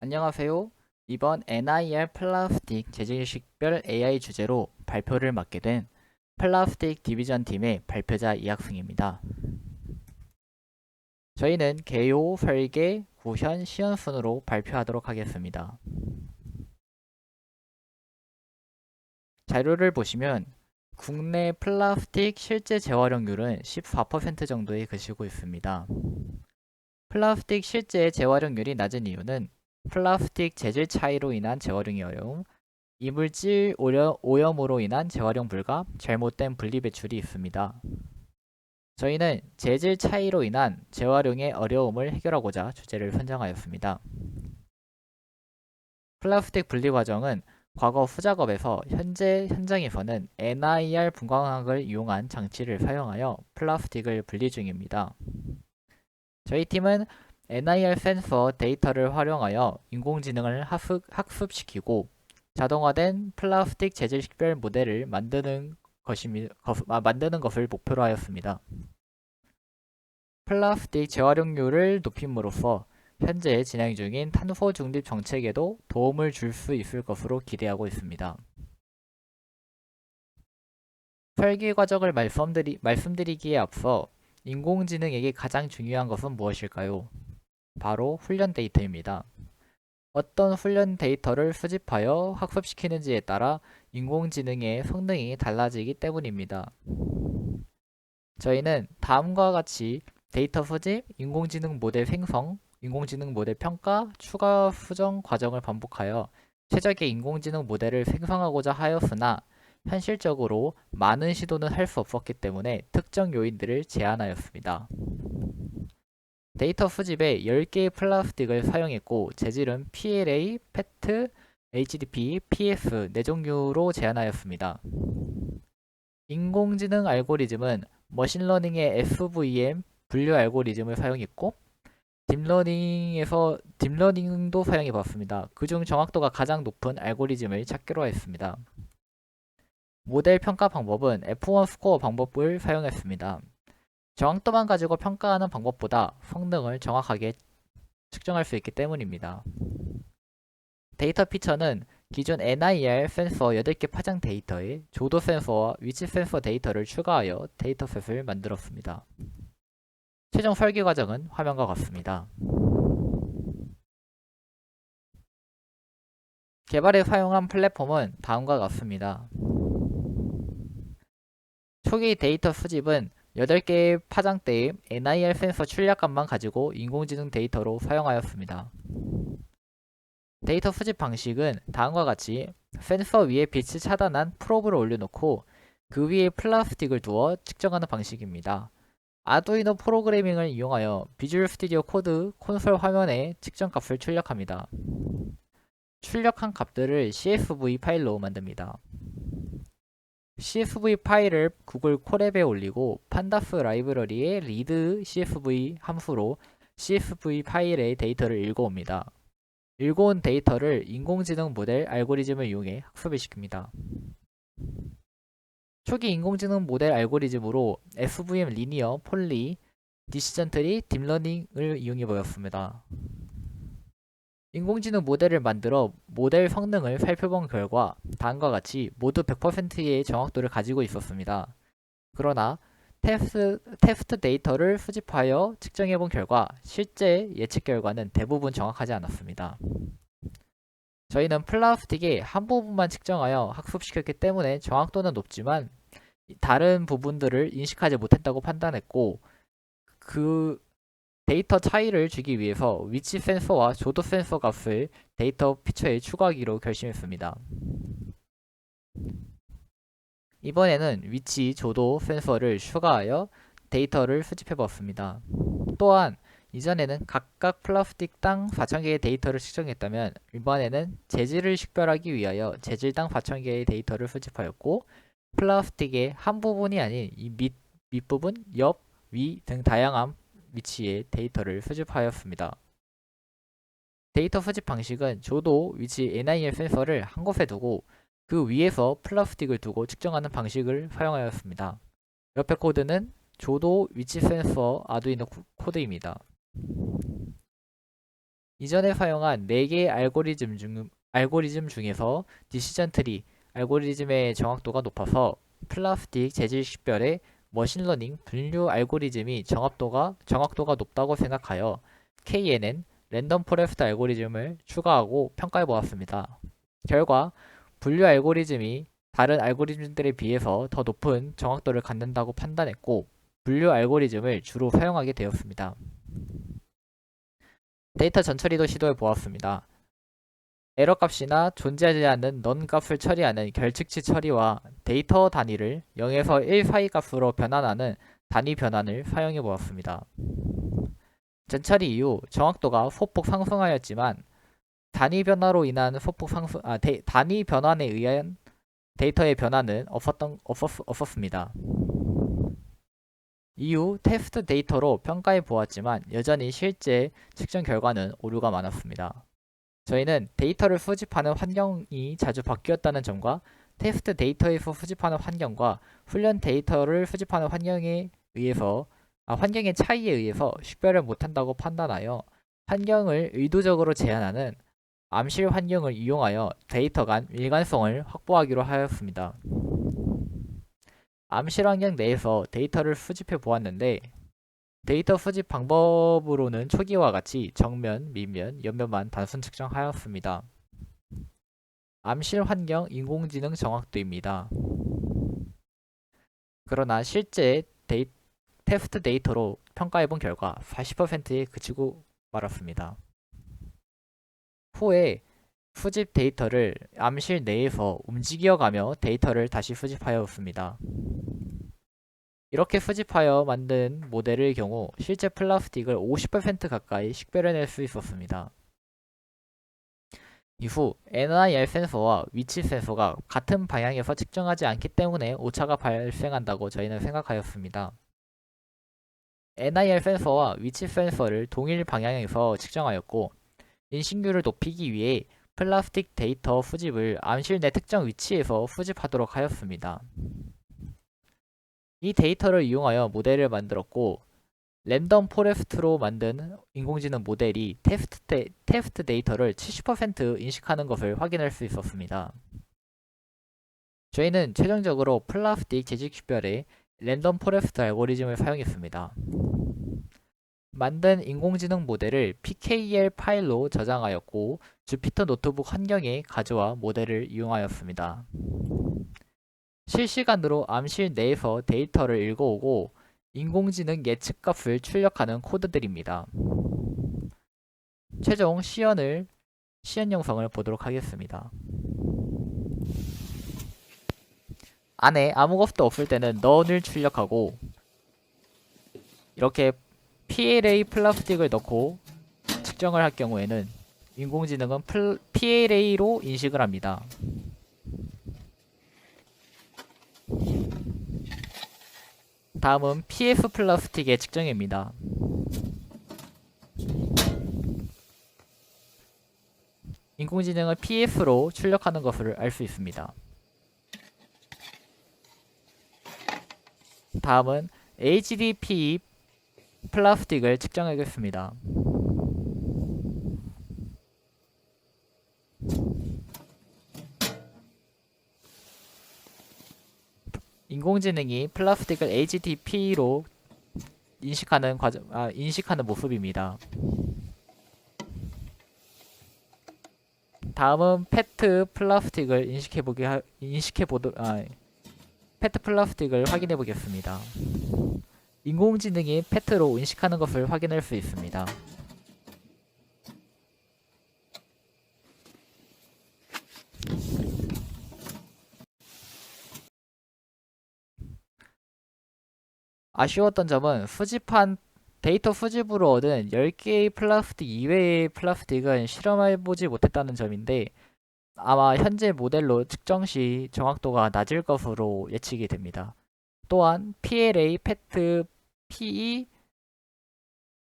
안녕하세요. 이번 NIR 플라스틱 재질식별 AI 주제로 발표를 맡게 된 플라스틱 디비전 팀의 발표자 이학승입니다. 저희는 개요, 설계, 구현, 시연 순으로 발표하도록 하겠습니다. 자료를 보시면 국내 플라스틱 실제 재활용률은 14% 정도에 그치고 있습니다. 플라스틱 실제 재활용률이 낮은 이유는 플라스틱 재질 차이로 인한 재활용이 어려움, 이물질 오염으로 인한 재활용 불가, 잘못된 분리 배출이 있습니다. 저희는 재질 차이로 인한 재활용의 어려움을 해결하고자 주제를 선정하였습니다. 플라스틱 분리 과정은 과거 후작업에서 현재 현장에서는 NIR 분광학을 이용한 장치를 사용하여 플라스틱을 분리 중입니다. 저희 팀은 NIR 센서 데이터를 활용하여 인공지능을 학습시키고 자동화된 플라스틱 재질 식별 모델을 만드는 것을 목표로 하였습니다. 플라스틱 재활용률을 높임으로써 현재 진행 중인 탄소 중립 정책에도 도움을 줄 수 있을 것으로 기대하고 있습니다. 설계 과정을 말씀드리기에 앞서 인공지능에게 가장 중요한 것은 무엇일까요? 바로 훈련 데이터입니다. 어떤 훈련 데이터를 수집하여 학습시키는지에 따라 인공지능의 성능이 달라지기 때문입니다. 저희는 다음과 같이 데이터 수집, 인공지능 모델 생성, 인공지능 모델 평가, 추가 수정 과정을 반복하여 최적의 인공지능 모델을 생성하고자 하였으나 현실적으로 많은 시도는 할 수 없었기 때문에 특정 요인들을 제한하였습니다. 데이터 수집에 10개의 플라스틱을 사용했고 재질은 PLA, PET, HDP, PF 4종류로 제한하였습니다. 인공지능 알고리즘은 머신러닝의 SVM 분류 알고리즘을 사용했고 딥러닝도 사용해봤습니다. 그중 정확도가 가장 높은 알고리즘을 찾기로 했습니다. 모델 평가 방법은 F1 스코어 방법을 사용했습니다. 정확도만 가지고 평가하는 방법보다 성능을 정확하게 측정할 수 있기 때문입니다. 데이터 피처는 기존 NIR 센서 8개 파장 데이터에 조도 센서와 위치 센서 데이터를 추가하여 데이터셋을 만들었습니다. 최종 설계 과정은 화면과 같습니다. 개발에 사용한 플랫폼은 다음과 같습니다. 초기 데이터 수집은 8개의 파장대의 NIR 센서 출력값만 가지고 인공지능 데이터로 사용하였습니다. 데이터 수집 방식은 다음과 같이 센서 위에 빛을 차단한 프로브를 올려놓고 그 위에 플라스틱을 두어 측정하는 방식입니다. 아두이노 프로그래밍을 이용하여 비주얼 스튜디오 코드 콘솔 화면에 측정값을 출력합니다. 출력한 값들을 CSV 파일로 만듭니다. CSV 파일을 구글 콜앱에 올리고 판다스 라이브러리의 read CSV 함수로 CSV 파일의 데이터를 읽어옵니다. 읽어온 데이터를 인공지능 모델 알고리즘을 이용해 학습을 시킵니다. 초기 인공지능 모델 알고리즘으로 SVM 리니어, 폴리, 디시전 트리, 딥러닝을 이용해 보였습니다. 인공지능 모델을 만들어 모델 성능을 살펴본 결과 다음과 같이 모두 100%의 정확도를 가지고 있었습니다. 그러나 테스트 데이터를 수집하여 측정해 본 결과 실제 예측 결과는 대부분 정확하지 않았습니다. 저희는 플라스틱의 한 부분만 측정하여 학습시켰기 때문에 정확도는 높지만 다른 부분들을 인식하지 못했다고 판단했고 그 데이터 차이를 주기 위해서 위치 센서와 조도 센서 값을 데이터 피처에 추가하기로 결심했습니다. 이번에는 위치, 조도 센서를 추가하여 데이터를 수집해 보았습니다. 또한 이전에는 각각 플라스틱당 4,000개의 데이터를 측정했다면 이번에는 재질을 식별하기 위하여 재질당 4,000개의 데이터를 수집하였고 플라스틱의 한 부분이 아닌 이 밑부분, 옆, 위 등 다양한 위치의 데이터를 수집하였습니다. 데이터 수집 방식은 조도, 위치, NIR 센서를 한 곳에 두고 그 위에서 플라스틱을 두고 측정하는 방식을 사용하였습니다. 옆에 코드는 조도, 위치 센서, 아두이노 코드입니다. 이전에 사용한 4개의 알고리즘 중에서 디시전 트리 알고리즘의 정확도가 높아서 플라스틱 재질 식별의 머신러닝 분류 알고리즘이 정확도가 높다고 생각하여 KNN 랜덤 포레스트 알고리즘을 추가하고 평가해 보았습니다. 결과 분류 알고리즘이 다른 알고리즘들에 비해서 더 높은 정확도를 갖는다고 판단했고 분류 알고리즘을 주로 사용하게 되었습니다. 데이터 전처리도 시도해 보았습니다. 에러 값이나 존재하지 않는 넌 값을 처리하는 결측치 처리와 데이터 단위를 0에서 1 사이 값으로 변환하는 단위 변환을 사용해 보았습니다. 전처리 이후 정확도가 소폭 상승하였지만 단위 변화로 인한 단위 변환에 의한 데이터의 변화는 없었습니다. 이후 테스트 데이터로 평가해 보았지만 여전히 실제 측정 결과는 오류가 많았습니다. 저희는 데이터를 수집하는 환경이 자주 바뀌었다는 점과 테스트 데이터에서 수집하는 환경과 훈련 데이터를 수집하는 환경의 차이에 의해서 식별을 못한다고 판단하여 환경을 의도적으로 제한하는 암실 환경을 이용하여 데이터 간 일관성을 확보하기로 하였습니다. 암실 환경 내에서 데이터를 수집해 보았는데 데이터 수집 방법으로는 초기와 같이 정면, 밑면, 옆면만 단순 측정하였습니다. 암실 환경 인공지능 정확도입니다. 그러나 실제 테스트 데이터로 평가해본 결과 40%에 그치고 말았습니다. 후에 수집 데이터를 암실 내에서 움직여가며 데이터를 다시 수집하였습니다. 이렇게 수집하여 만든 모델의 경우 실제 플라스틱을 50% 가까이 식별해낼 수 있었습니다. 이후 NIR 센서와 위치 센서가 같은 방향에서 측정하지 않기 때문에 오차가 발생한다고 저희는 생각하였습니다. NIR 센서와 위치 센서를 동일 방향에서 측정하였고 인식률을 높이기 위해 플라스틱 데이터 수집을 암실 내 특정 위치에서 수집하도록 하였습니다. 이 데이터를 이용하여 모델을 만들었고 랜덤 포레스트로 만든 인공지능 모델이 테스트 데이터를 70% 인식하는 것을 확인할 수 있었습니다. 저희는 최종적으로 플라스틱 재질 식별에 랜덤 포레스트 알고리즘을 사용했습니다. 만든 인공지능 모델을 PKL 파일로 저장하였고 주피터 노트북 환경에 가져와 모델을 이용하였습니다. 실시간으로 암실 내에서 데이터를 읽어오고 인공지능 예측값을 출력하는 코드들입니다. 최종 시연 영상을 보도록 하겠습니다. 안에 아무것도 없을 때는 넌을 출력하고 이렇게 PLA 플라스틱을 넣고 측정을 할 경우에는 인공지능은 PLA로 인식을 합니다. 다음은 PF 플라스틱의 측정입니다. 인공지능을 PF로 출력하는 것을 알 수 있습니다. 다음은 HDPE 플라스틱을 측정하겠습니다. 인공지능이 플라스틱을 HDPE로 인식하는 모습입니다. 다음은 페트 플라스틱을 페트 플라스틱을 확인해 보겠습니다. 인공지능이 페트로 인식하는 것을 확인할 수 있습니다. 아쉬웠던 점은 데이터 수집으로 얻은 10개의 플라스틱 이외의 플라스틱은 실험해보지 못했다는 점인데 아마 현재 모델로 측정 시 정확도가 낮을 것으로 예측이 됩니다. 또한 PLA, PET, PE,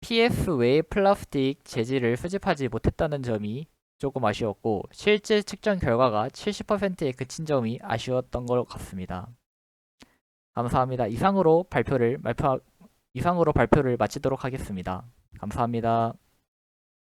PF 외의 플라스틱 재질을 수집하지 못했다는 점이 조금 아쉬웠고 실제 측정 결과가 70%에 그친 점이 아쉬웠던 것 같습니다. 감사합니다. 이상으로 발표를 마치도록 하겠습니다. 감사합니다.